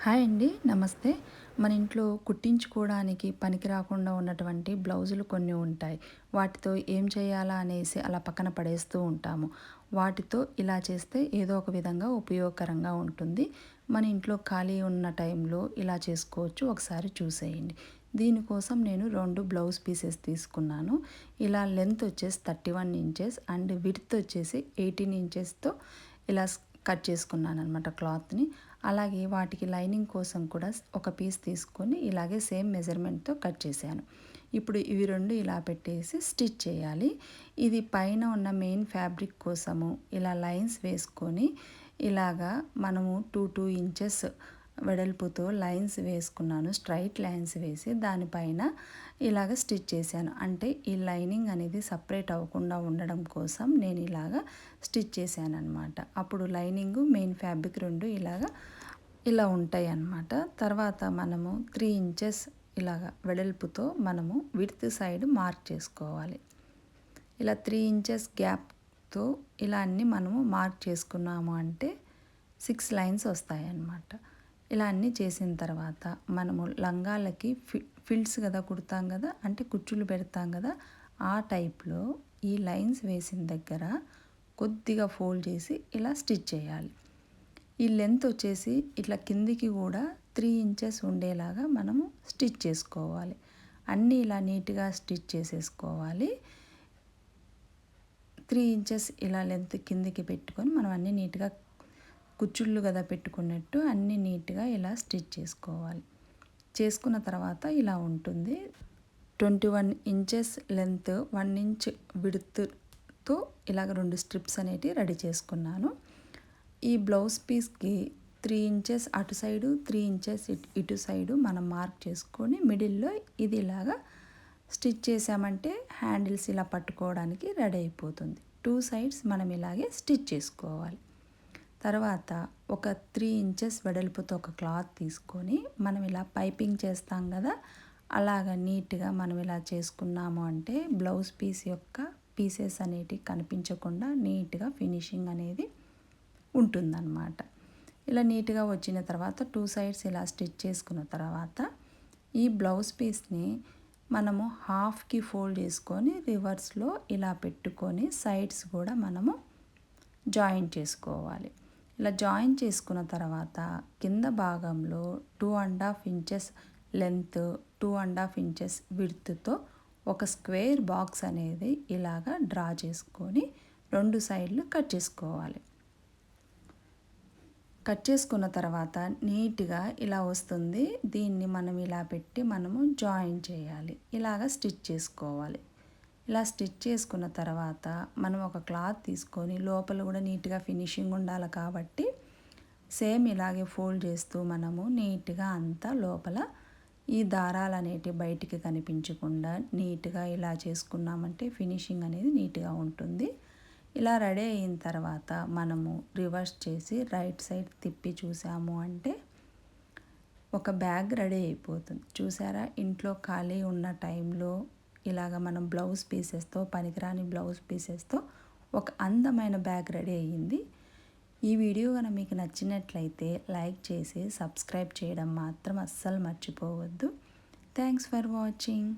Hi అండి. నమస్తే. మన ఇంట్లో కుట్టించుకోవడానికి పనికి రాకుండా ఉన్నటువంటి బ్లౌజులు కొన్ని ఉంటాయి. వాటితో ఏం చేయాలా అనేసి అలా పక్కన పడేస్తూ ఉంటాము. వాటితో ఇలా చేస్తే ఏదో ఒక విధంగా ఉపయోగకరంగా ఉంటుంది. మన ఇంట్లో ఖాళీ ఉన్న టైంలో ఇలా చేసుకోవచ్చు. ఒకసారి చూసేయండి. దీనికోసం నేను 2 బ్లౌజ్ పీసెస్ తీసుకున్నాను. ఇలా లెంత్ వచ్చేసి 31 ఇంచెస్ అండ్ విడ్త్ వచ్చేసి 18 ఇంచెస్‌తో ఇలా కట్ చేసుకున్నాననమాట క్లాత్‌ని. అలాగే వాటికి లైనింగ్ కోసం కూడా ఒక పీస్ తీసుకొని ఇలాగే సేమ్ మెజర్మెంట్తో కట్ చేశాను. ఇప్పుడు ఇవి 2 ఇలా పెట్టేసి స్టిచ్ చేయాలి. ఇది పైన ఉన్న మెయిన్ ఫ్యాబ్రిక్ కోసము ఇలా లైన్స్ వేసుకొని ఇలాగా మనము 2 ఇంచెస్ వెడల్పుతో లైన్స్ వేసుకున్నాను. స్ట్రైట్ లైన్స్ వేసి దానిపైన ఇలాగ స్టిచ్ చేశాను. అంటే ఈ లైనింగ్ అనేది సపరేట్ అవ్వకుండా ఉండడం కోసం నేను ఇలాగ స్టిచ్ చేశానన్నమాట. అప్పుడు లైనింగు మెయిన్ ఫ్యాబ్రిక్ 2 ఇలా ఉంటాయి అన్నమాట. తర్వాత మనము 3 ఇంచెస్ ఇలాగ వెడల్పుతో మనము విడ్త్ సైడ్ మార్క్ చేసుకోవాలి. ఇలా 3 ఇంచెస్ గ్యాప్తో ఇలా అన్నీ మనము మార్క్ చేసుకున్నాము అంటే 6 లైన్స్ వస్తాయన్నమాట. ఇలా అన్నీ చేసిన తర్వాత మనము లంగాలకి ఫిల్స్ కదా కుడతాం కదా, అంటే కుచ్చులు పెడతాం కదా, ఆ టైప్లో ఈ లైన్స్ వేసిన దగ్గర కొద్దిగా ఫోల్డ్ చేసి ఇలా స్టిచ్ చేయాలి. ఈ లెంత్ వచ్చేసి ఇట్లా కిందికి కూడా 3 ఇంచెస్ ఉండేలాగా మనము స్టిచ్ చేసుకోవాలి. అన్నీ ఇలా నీట్గా స్టిచ్ చేసేసుకోవాలి. 3 ఇంచెస్ ఇలా లెంత్ కిందికి పెట్టుకొని మనం అన్నీ నీట్గా కుచ్చుళ్ళు కదా పెట్టుకున్నట్టు అన్నీ నీట్గా ఇలా స్టిచ్ చేసుకోవాలి. చేసుకున్న తర్వాత ఇలా ఉంటుంది. 21 ఇంచెస్ లెంత్, 1 ఇంచ్ విడ్త్తో ఇలాగ 2 స్ట్రిప్స్ అనేటివి రెడీ చేసుకున్నాను. ఈ బ్లౌజ్ పీస్కి 3 ఇంచెస్ అటు సైడు, 3 ఇంచెస్ ఇటు సైడు మనం మార్క్ చేసుకొని మిడిల్లో ఇది ఇలాగా స్టిచ్ చేసామంటే హ్యాండిల్స్ ఇలా పట్టుకోవడానికి రెడీ అయిపోతుంది. 2 సైడ్స్ మనం ఇలాగే స్టిచ్ చేసుకోవాలి. తర్వాత ఒక 3 ఇంచెస్ వెడల్పుతో ఒక క్లాత్ తీసుకొని మనం ఇలా పైపింగ్ చేస్తాం కదా, అలాగ నీట్గా మనం ఇలా చేసుకున్నాము అంటే బ్లౌజ్ పీస్ యొక్క పీసెస్ అనేటివి కనిపించకుండా నీట్గా ఫినిషింగ్ అనేది ఉంటుందన్నమాట. ఇలా నీట్గా వచ్చిన తర్వాత 2 సైడ్స్ ఇలా స్టిచ్ చేసుకున్న తర్వాత ఈ బ్లౌజ్ పీస్ని మనము హాఫ్కి ఫోల్డ్ చేసుకొని రివర్స్లో ఇలా పెట్టుకొని సైడ్స్ కూడా మనము జాయింట్ చేసుకోవాలి. ఇలా జాయిన్ చేసుకున్న తర్వాత కింద భాగంలో 2.5 ఇంచెస్ లెంత్, 2.5 ఇంచెస్ విడ్త్తో ఒక స్క్వేర్ బాక్స్ అనేది ఇలాగా డ్రా చేసుకొని 2 సైడ్లు కట్ చేసుకోవాలి. కట్ చేసుకున్న తర్వాత నీట్గా ఇలా వస్తుంది. దీన్ని మనం ఇలా పెట్టి మనము జాయిన్ చేయాలి. ఇలాగ స్టిచ్ చేసుకోవాలి. ఇలా స్టిచ్ చేసుకున్న తర్వాత మనం ఒక క్లాత్ తీసుకొని లోపల కూడా నీట్గా ఫినిషింగ్ ఉండాలి కాబట్టి సేమ్ ఇలాగే ఫోల్డ్ చేస్తూ మనము నీట్గా అంతా లోపల ఈ దారాలు అనేటివి బయటికి కనిపించకుండా నీట్గా ఇలా చేసుకున్నామంటే ఫినిషింగ్ అనేది నీట్గా ఉంటుంది. ఇలా రెడీ అయిన తర్వాత మనము రివర్స్ చేసి రైట్ సైడ్ తిప్పి చూసాము అంటే ఒక బ్యాగ్ రెడీ అయిపోతుంది. చూసారా, ఇంట్లో ఖాళీ ఉన్న టైంలో ఇలాగ మనం బ్లౌజ్ పీసెస్తో, పనికిరాని బ్లౌజ్ పీసెస్తో ఒక అందమైన బ్యాగ్ రెడీ అయ్యింది. ఈ వీడియో కనుక మీకు నచ్చినట్లయితే లైక్ చేసి సబ్స్క్రైబ్ చేయడం మాత్రం అస్సలు మర్చిపోవద్దు. Thanks for watching.